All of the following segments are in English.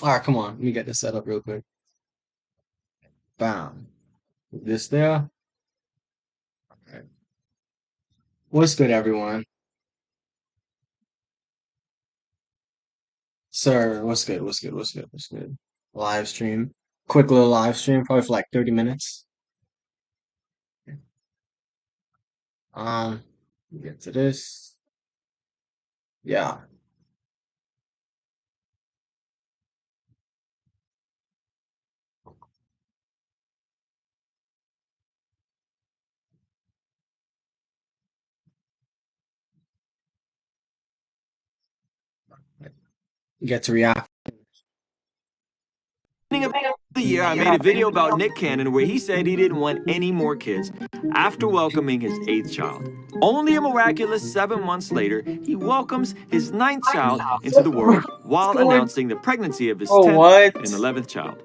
All right, come on. Let me get this set up real quick. Bam. This there. Alright. What's good, everyone? Sir, what's good? What's good? What's good? What's good? Live stream. Quick little live stream, probably for like 30 minutes. Um, get to this. Yeah. Get to react. Beginning of the year, I made a video about Nick Cannon where he said he didn't want any more kids after welcoming his 8th child. Only a miraculous 7 months later, he welcomes his 9th child into the world while announcing the pregnancy of his 10th what? and 11th child.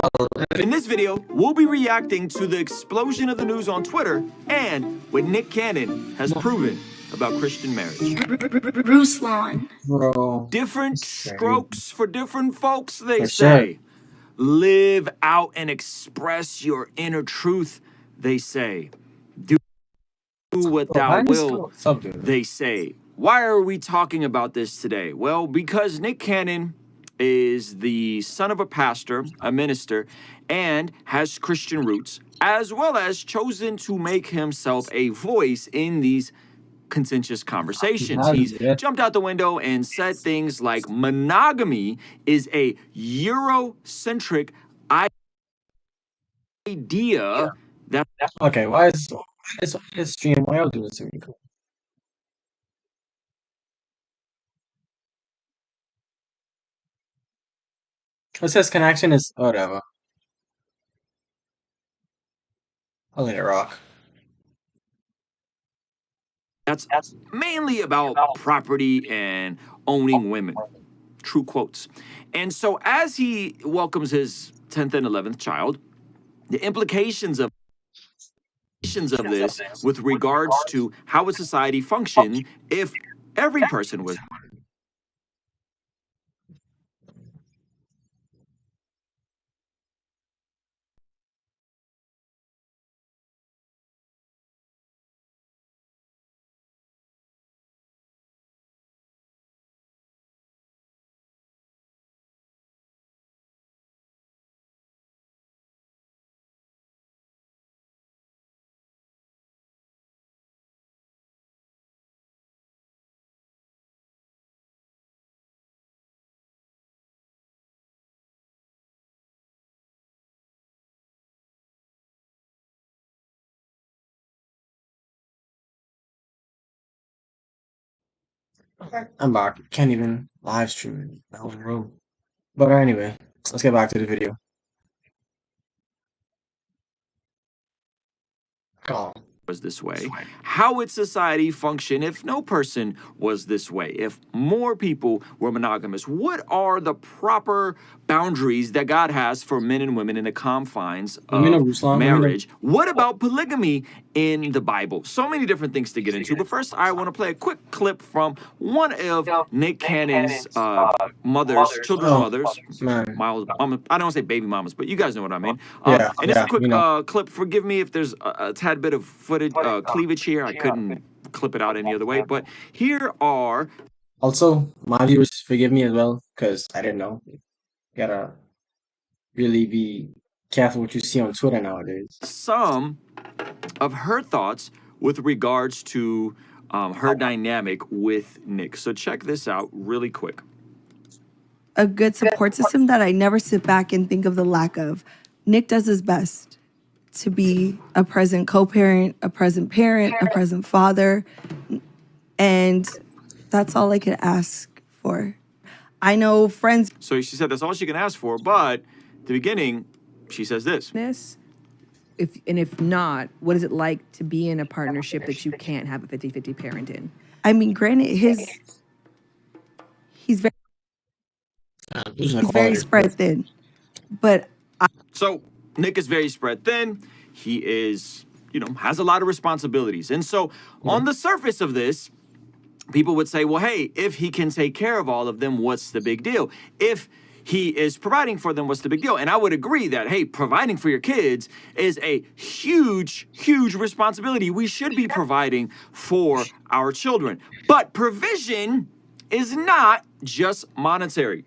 Oh, In this video, we'll be reacting to the explosion of the news on Twitter and what Nick Cannon has proven about Christian marriage. Ruslan. bro. Different Insane. strokes for different folks, they For say. Live out and express your inner truth, they say. Do what Bro, thou why this will, girl- What's up, dude? they say. Why are we talking about this today? Well, because Nick Cannon is the son of a pastor, a minister, and has Christian roots, as well as chosen to make himself a voice in these contentious conversations. He's jumped out the window and said things like monogamy is a Eurocentric idea that Okay, why is his stream? Why y'all doing this to me? It says connection is whatever. I'll let it rock. that's mainly about property and owning women. True quotes. And so as he welcomes his 10th and 11th child, the implications of this with regards to how a society function if every person was I'm back. Can't even live stream in my own room. But anyway, let's get back to the video. Calm. was this way, how would society function if no person was this way, if more people were monogamous? What are the proper boundaries that God has for men and women in the confines of Ruslan. marriage? What about polygamy in the Bible? So many different things to get into, but first I want to play a quick clip from one of Nick Cannon's children's mothers. Man. I don't want to say baby mamas, but you guys know what I mean. Yeah, And it's a quick you know. clip. Forgive me if there's a tad bit of footage, cleavage here. I couldn't clip it out any other way. But here are Also, my viewers, forgive me as well, because I didn't know. You gotta really be careful what you see on Twitter nowadays. some of her thoughts with regards to her dynamic with Nick. So check this out really quick. A good support system that I never sit back and think of the lack of. Nick does his best to be a present co-parent, a present parent, a present father, and that's all I could ask for. I know friends. So she said that's all she can ask for, but at the beginning, she says this. If not, what is it like to be in a partnership that you can't have a 50-50 parent in? I mean, granted, he's very spread thin, but So Nick is very spread thin. He is, has a lot of responsibilities. And so on the surface of this, people would say, well, hey, if he can take care of all of them, what's the big deal? If he is providing for them, what's the big deal? And I would agree that, hey, providing for your kids is a huge, huge responsibility. We should be providing for our children. But provision is not just monetary.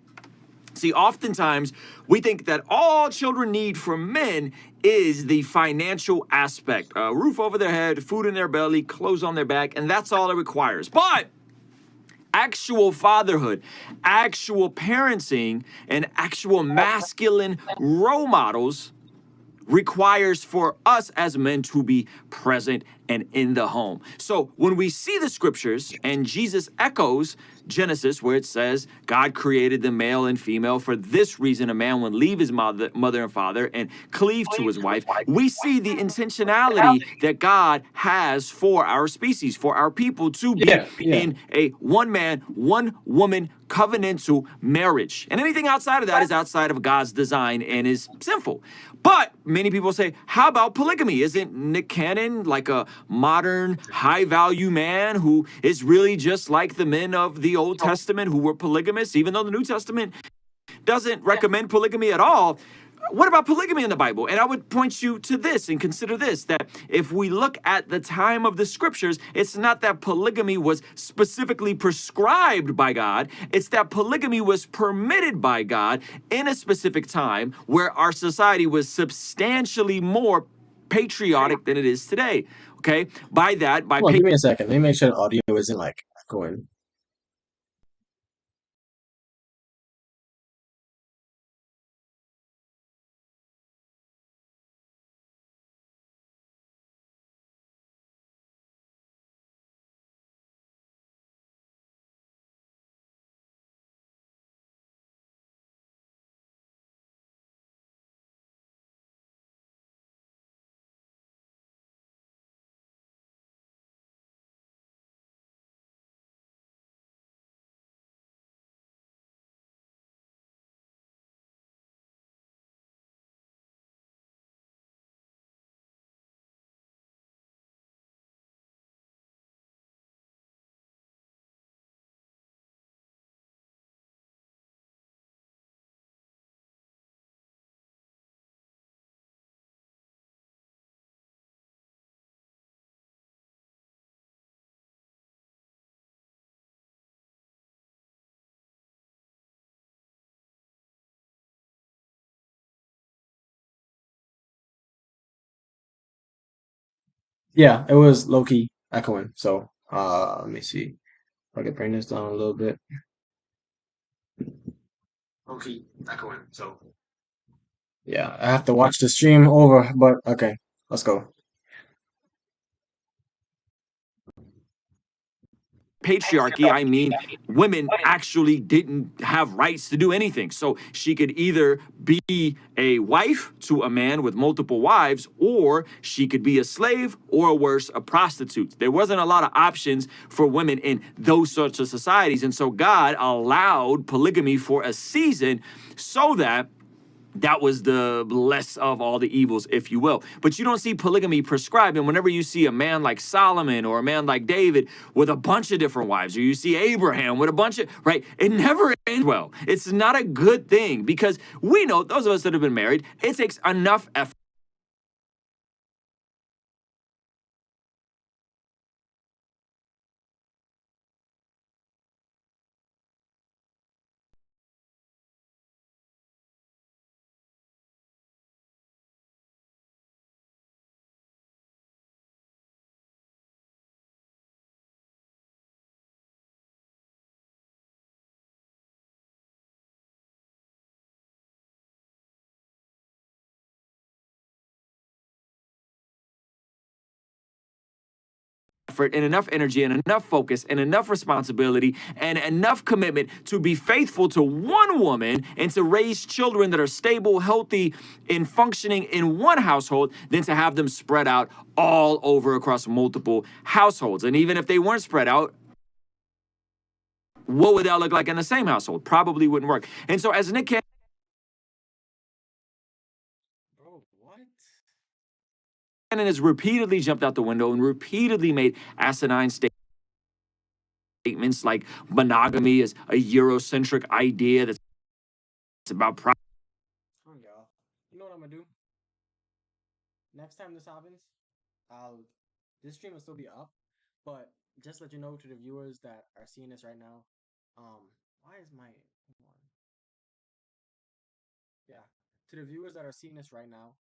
See, oftentimes we think that all children need from men is the financial aspect, a roof over their head, food in their belly, clothes on their back, and that's all it requires. But actual fatherhood, actual parenting, and actual masculine role models requires for us as men to be present and in the home. So when we see the scriptures and Jesus echoes Genesis, where it says God created the male and female, for this reason a man would leave his mother and father and cleave to his wife, we see the intentionality that God has for our species, for our people to be in a one man, one woman covenantal marriage. And anything outside of that is outside of God's design and is sinful. But many people say, how about polygamy? Isn't Nick Cannon like a modern high-value man who is really just like the men of the Old Testament who were polygamists, even though the New Testament doesn't recommend polygamy at all? What about polygamy in the Bible? And I would point you to this and consider this, that if we look at the time of the scriptures, it's not that polygamy was specifically prescribed by God. It's that polygamy was permitted by God in a specific time where our society was substantially more patriotic than it is today. Okay? By that, by... Well, give me a second. Let me make sure the audio isn't like echoing. Yeah, it was low key echoing. So, let me see if I can bring this down a little bit. Low key echoing. So, yeah, I have to watch the stream over, but okay, let's go. Patriarchy, I mean, women actually didn't have rights to do anything. So she could either be a wife to a man with multiple wives, or she could be a slave, or worse, a prostitute. There wasn't a lot of options for women in those sorts of societies. And so God allowed polygamy for a season so that was the less of all the evils, if you will. But you don't see polygamy prescribed. And whenever you see a man like Solomon or a man like David with a bunch of different wives, or you see Abraham with a bunch of, right, it never ends well. It's not a good thing, because we know, those of us that have been married, it takes enough effort and enough energy and enough focus and enough responsibility and enough commitment to be faithful to one woman and to raise children that are stable, healthy, and functioning in one household than to have them spread out all over across multiple households. And even if they weren't spread out, what would that look like in the same household? Probably wouldn't work. And so as Nick Bro, what? Cannon has repeatedly jumped out the window and repeatedly made asinine statements like monogamy is a Eurocentric idea that's about Oh, y'all. You know what I'm gonna do? Next time this happens, I'll this stream will still be up, but just let you know to the viewers that are seeing this right now. Why is my hold on. Yeah, to the viewers that are seeing this right now,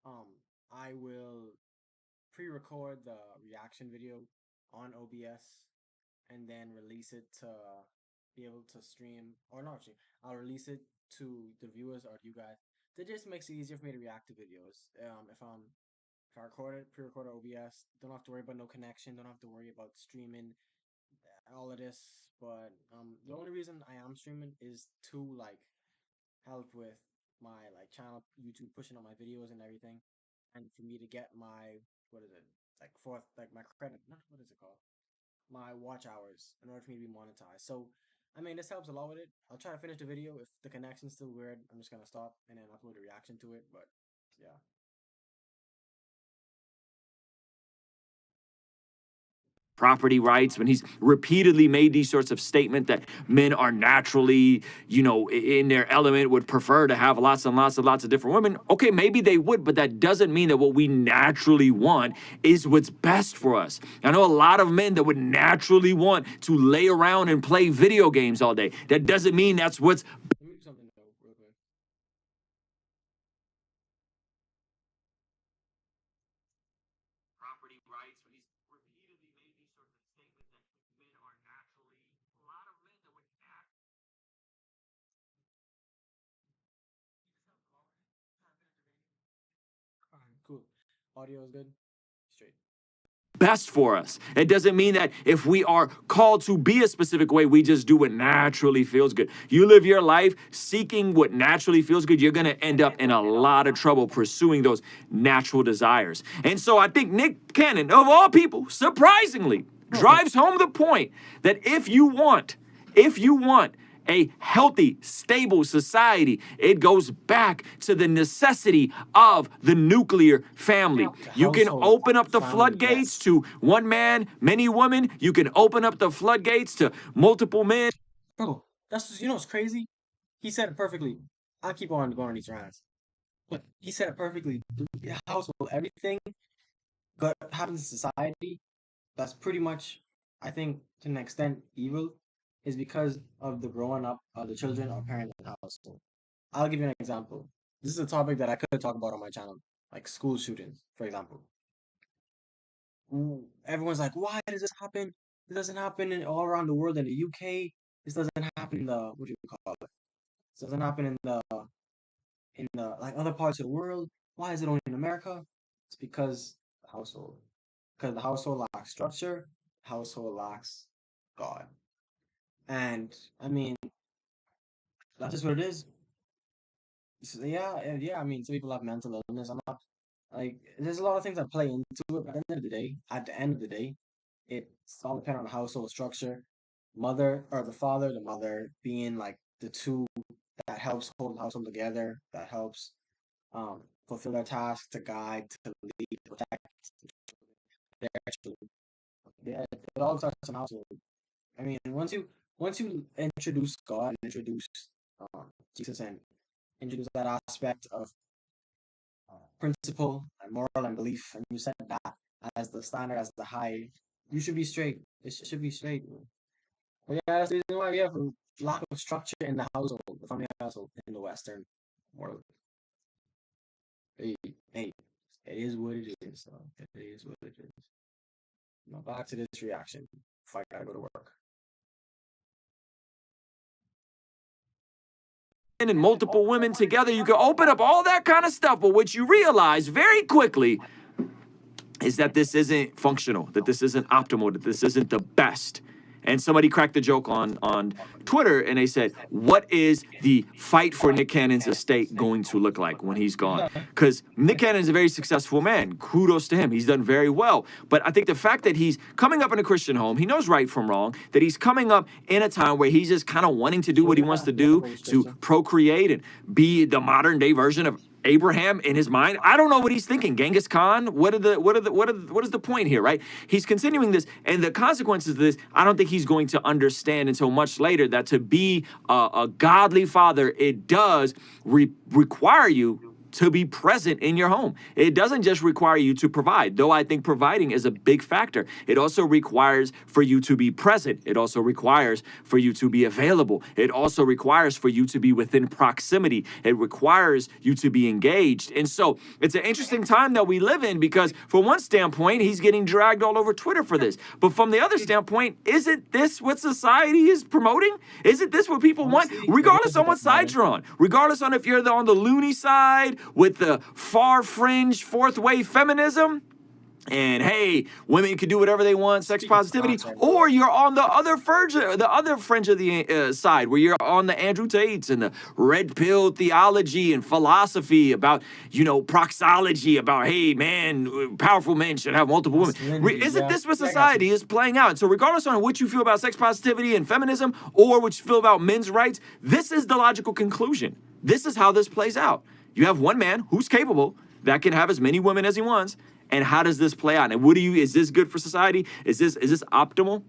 um, I will pre-record the reaction video on OBS and then release it to be able to stream or not stream. I'll release it to the viewers or you guys. That just makes it easier for me to react to videos. If I record it, pre-record it OBS, don't have to worry about no connection, don't have to worry about streaming all of this. But the only reason I am streaming is to like help with my like channel YouTube pushing up my videos and everything, and for me to get my what is it like fourth like my credit not what is it called my watch hours in order for me to be monetized. So I mean this helps a lot with it. I'll try to finish the video. If the connection's still weird, I'm just gonna stop and then upload a reaction to it. But yeah. property rights, when he's repeatedly made these sorts of statements that men are naturally, in their element, would prefer to have lots and lots of different women. Okay, maybe they would, but that doesn't mean that what we naturally want is what's best for us. I know a lot of men that would naturally want to lay around and play video games all day. That doesn't mean that's what's Let me do something though, real quick. property rights, when he's repeatedly made these sorts of statements that men are naturally, a lot of men that would Alright, cool. Audio is good. Straight. best for us. It doesn't mean that if we are called to be a specific way, we just do what naturally feels good. You live your life seeking what naturally feels good, you're going to end up in a lot of trouble pursuing those natural desires. And so I think Nick Cannon, of all people, surprisingly, drives home the point that if you want a healthy, stable society, it goes back to the necessity of the nuclear family. You can Household open up the family, floodgates yes. to one man, many women. You can open up the floodgates to multiple men. Bro, that's just, what's crazy? He said it perfectly. I keep on going on these rants, but he said it perfectly. The household, everything that happens in society, that's pretty much, I think, to an extent, evil, is because of the growing up of the children or parents in the household. I'll give you an example. This is a topic that I could talk about on my channel, like school shootings, for example. Everyone's like, why does this happen? This doesn't happen all around the world in the UK. This doesn't happen in the what do you call it? This doesn't happen in the like other parts of the world. Why is it only in America? It's because the household. Because the household lacks structure, household lacks God. And I mean, that's just what it is. Yeah. I mean, some people have mental illness. I'm not like there's a lot of things that play into it. But at the end of the day, it's all dependent on the household structure. Mother or the father, the mother being like the two that helps hold the household together, that helps fulfill their tasks, to guide, to lead, to protect their children. Yeah, it all starts in household. I mean, once you introduce God and introduce Jesus and introduce that aspect of principle and moral and belief, and you set that as the standard, as the high, you should be straight. It should be straight. But yeah, that's the reason why we have a lack of structure in the household, the family household in the Western world. Hey, hey, it is what it is. So it is what it is. Now back to this reaction. If I gotta go to work. And multiple women together, you can open up all that kind of stuff. But what you realize very quickly is that this isn't functional, that this isn't optimal, that this isn't the best. And somebody cracked the joke on Twitter, and they said, what is the fight for Nick Cannon's estate going to look like when he's gone? Because Nick Cannon is a very successful man. Kudos to him. He's done very well. But I think the fact that he's coming up in a Christian home, he knows right from wrong, that he's coming up in a time where he's just kind of wanting to do what he wants to do, to procreate and be the modern day version of Abraham in his mind. I don't know what he's thinking. Genghis Khan. What is the point here, right? He's continuing this, and the consequences of this, I don't think he's going to understand until much later that to be a godly father, it does require you to be present in your home. It doesn't just require you to provide, though I think providing is a big factor. It also requires for you to be present. It also requires for you to be available. It also requires for you to be within proximity. It requires you to be engaged. And so it's an interesting time that we live in, because from one standpoint, he's getting dragged all over Twitter for this. But from the other standpoint, isn't this what society is promoting? Isn't this what people want? Regardless on what side you're on, regardless on if you're on the loony side, with the far fringe fourth wave feminism, and hey, women can do whatever they want, sex positivity, or you're on the other fringe of the side, where you're on the Andrew Tates and the red pill theology and philosophy about, proxology, about, hey, man, powerful men should have multiple women. Isn't this what society is playing out? So regardless on what you feel about sex positivity and feminism, or what you feel about men's rights, this is the logical conclusion. This is how this plays out. You have one man who's capable that can have as many women as he wants. And how does this play out? And is this good for society? Is this optimal?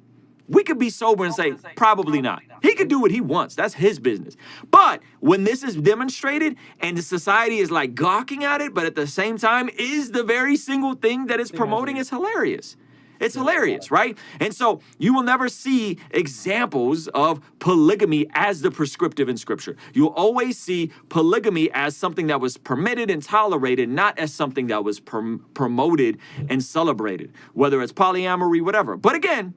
We could be sober and say, probably not. He can do what he wants. That's his business. But when this is demonstrated and the society is like gawking at it, but at the same time is the very single thing that it's promoting, it's hilarious. It's hilarious, right? And so you will never see examples of polygamy as the prescriptive in Scripture. You'll always see polygamy as something that was permitted and tolerated, not as something that was promoted and celebrated, whether it's polyamory, whatever. But again,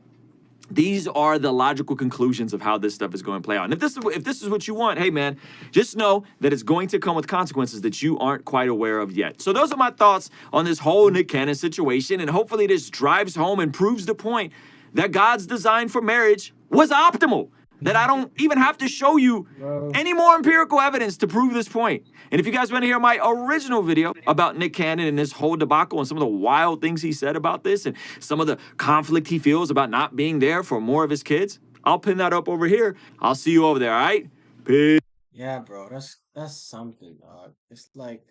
these are the logical conclusions of how this stuff is going to play out. And if this is what you want, hey man, just know that it's going to come with consequences that you aren't quite aware of yet. So those are my thoughts on this whole Nick Cannon situation, and hopefully this drives home and proves the point that God's design for marriage was optimal. That I don't even have to show you any more empirical evidence to prove this point. And if you guys want to hear my original video about Nick Cannon and this whole debacle and some of the wild things he said about this and some of the conflict he feels about not being there for more of his kids, I'll pin that up over here. I'll see you over there, all right? Peace. Yeah, bro, that's something, dog. It's like,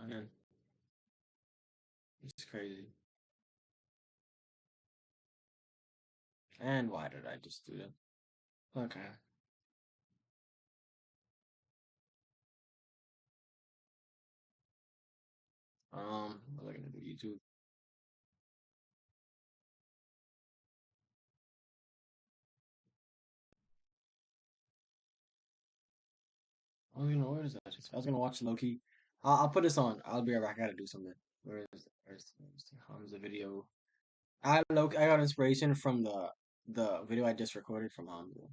man, it's crazy. And why did I just do that? Okay. We're looking at YouTube. Oh, where is that? I was gonna watch Loki. I'll put this on. I'll be right back. I gotta do something. Where's the Hamza video? I got inspiration from the video I just recorded from Hamza.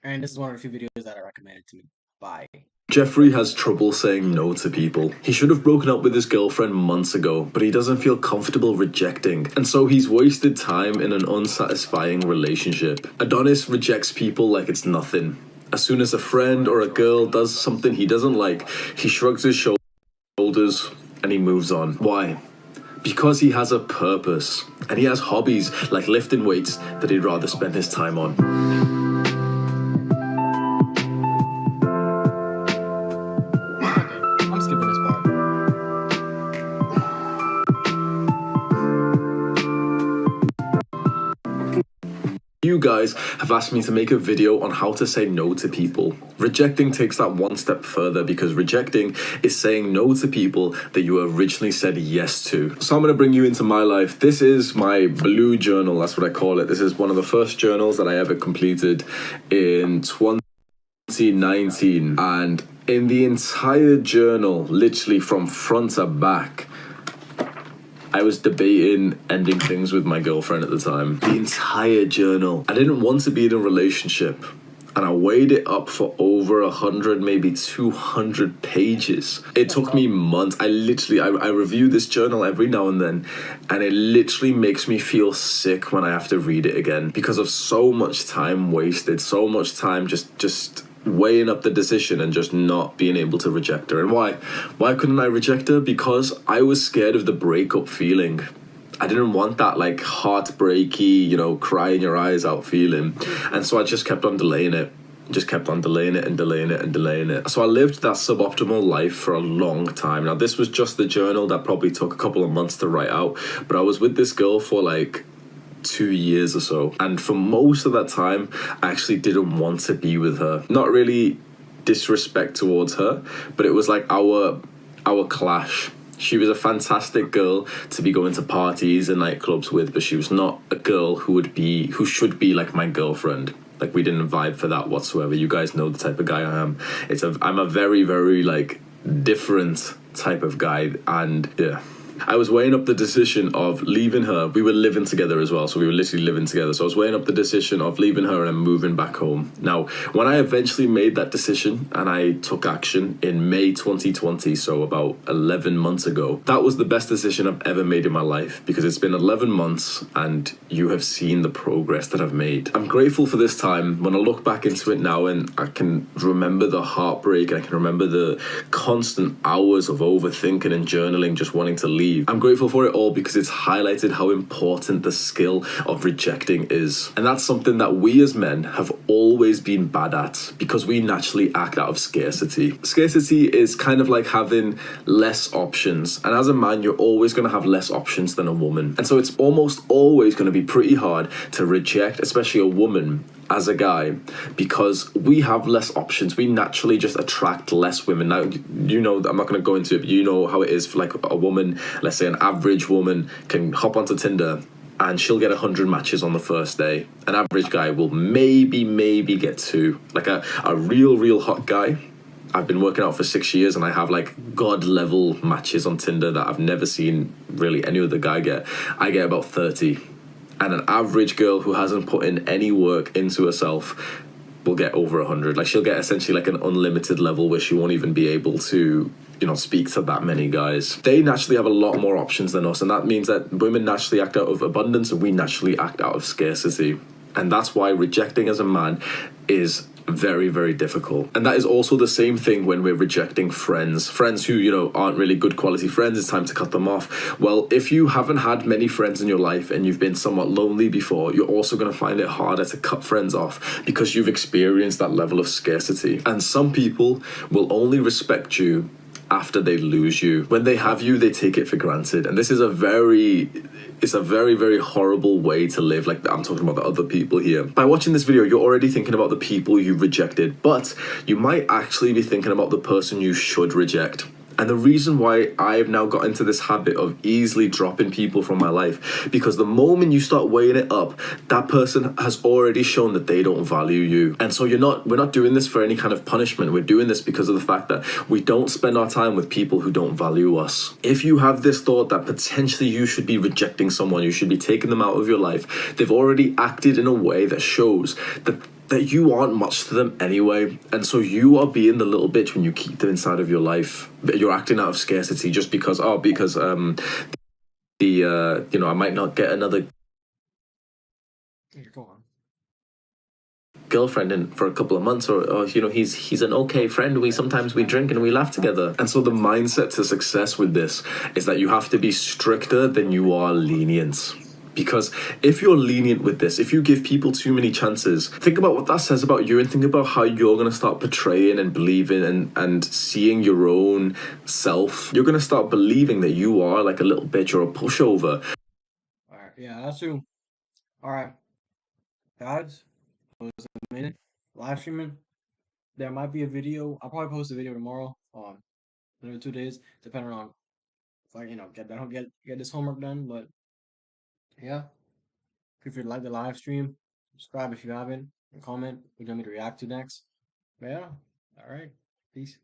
And this is one of the few videos that I recommended to me. Bye. Jeffrey has trouble saying no to people. He should have broken up with his girlfriend months ago, but he doesn't feel comfortable rejecting, and so he's wasted time in an unsatisfying relationship. Adonis rejects people like it's nothing. As soon as a friend or a girl does something he doesn't like, he shrugs his shoulders and he moves on. Why? Because he has a purpose, and he has hobbies like lifting weights that he'd rather spend his time on. I'm skipping this part. You guys have asked me to make a video on how to say no to people. Rejecting takes that one step further, because rejecting is saying no to people that you originally said yes to. So I'm going to bring you into my life. This is my blue journal, that's what I call it. This is one of the first journals that I ever completed in 2019. And in the entire journal, literally from front to back, I was debating ending things with my girlfriend at the time. The entire journal. I didn't want to be in a relationship, and I weighed it up for over 100, maybe 200 pages. It took me months. I review this journal every now and then, and it literally makes me feel sick when I have to read it again, because of so much time wasted, so much time just weighing up the decision and just not being able to reject her. And why couldn't I reject her? Because I was scared of the breakup feeling. I didn't want that like heartbreaky, crying your eyes out feeling, and so I just kept on delaying it. just kept on delaying it and delaying it and delaying it. So I lived that suboptimal life for a long time. Now, this was just the journal that probably took a couple of months to write out, but I was with this girl for like 2 years or so, and for most of that time I actually didn't want to be with her. Not really disrespect towards her, but it was like our clash. She was a fantastic girl to be going to parties and nightclubs with, but she was not a girl who should be like my girlfriend. Like, we didn't vibe for that whatsoever. You guys know the type of guy I am. I'm a very, very like different type of guy, and yeah. I was weighing up the decision of leaving her. We were living together as well, so we were literally living together. So I was weighing up the decision of leaving her and moving back home. Now, when I eventually made that decision and I took action in May 2020, so about 11 months ago, that was the best decision I've ever made in my life, because it's been 11 months and you have seen the progress that I've made. I'm grateful for this time. When I look back into it now, and I can remember the heartbreak, and I can remember the constant hours of overthinking and journaling, just wanting to leave. I'm grateful for it all because it's highlighted how important the skill of rejecting is. And that's something that we as men have always been bad at, because we naturally act out of scarcity. Scarcity is kind of like having less options. And as a man, you're always going to have less options than a woman. And so it's almost always going to be pretty hard to reject, especially a woman, as a guy, because we have less options. We naturally just attract less women. Now, you know, I'm not going to go into it, but you know how it is for like a woman. Let's say an average woman can hop onto Tinder and she'll get 100 matches on the first day. An average guy will maybe get 2. Like a real hot guy. I've been working out for 6 years and I have like god level matches on Tinder that I've never seen really any other guy get. I get about 30. And an average girl who hasn't put in any work into herself will get over 100. Like, she'll get essentially like an unlimited level where she won't even be able to, you know, speak to that many guys. They naturally have a lot more options than us, and that means that women naturally act out of abundance and we naturally act out of scarcity. And that's why rejecting as a man is very, very difficult. And that is also the same thing when we're rejecting friends who, you know, aren't really good quality friends. It's time to cut them off. Well, if you haven't had many friends in your life and you've been somewhat lonely before, you're also going to find it harder to cut friends off because you've experienced that level of scarcity. And some people will only respect you after they lose you. When they have you, they take it for granted. And this is a very, very horrible way to live. Like, I'm talking about the other people here. By watching this video, you're already thinking about the people you rejected, but you might actually be thinking about the person you should reject. And the reason why I've now got into this habit of easily dropping people from my life, because the moment you start weighing it up, that person has already shown that they don't value you. And so we're not doing this for any kind of punishment. We're doing this because of the fact that we don't spend our time with people who don't value us. If you have this thought that potentially you should be rejecting someone, you should be taking them out of your life, they've already acted in a way that shows that you aren't much to them anyway, and so you are being the little bitch when you keep them inside of your life. You're acting out of scarcity just because I might not get another Go on. girlfriend in for a couple of months, or you know, he's an okay friend. Sometimes we drink and we laugh together. And so the mindset to success with this is that you have to be stricter than you are lenient. Because if you're lenient with this, if you give people too many chances, think about what that says about you, and think about how you're going to start portraying and believing and seeing your own self. You're going to start believing that you are like a little bitch or a pushover. All right. Yeah, that's true. All right. Guys, it was a minute live streaming. There might be a video. I'll probably post a video tomorrow, maybe 2 days, depending on if I, get this homework done. But yeah, if you like the live stream, subscribe if you haven't, and comment what you want me to react to next. But yeah, all right, peace.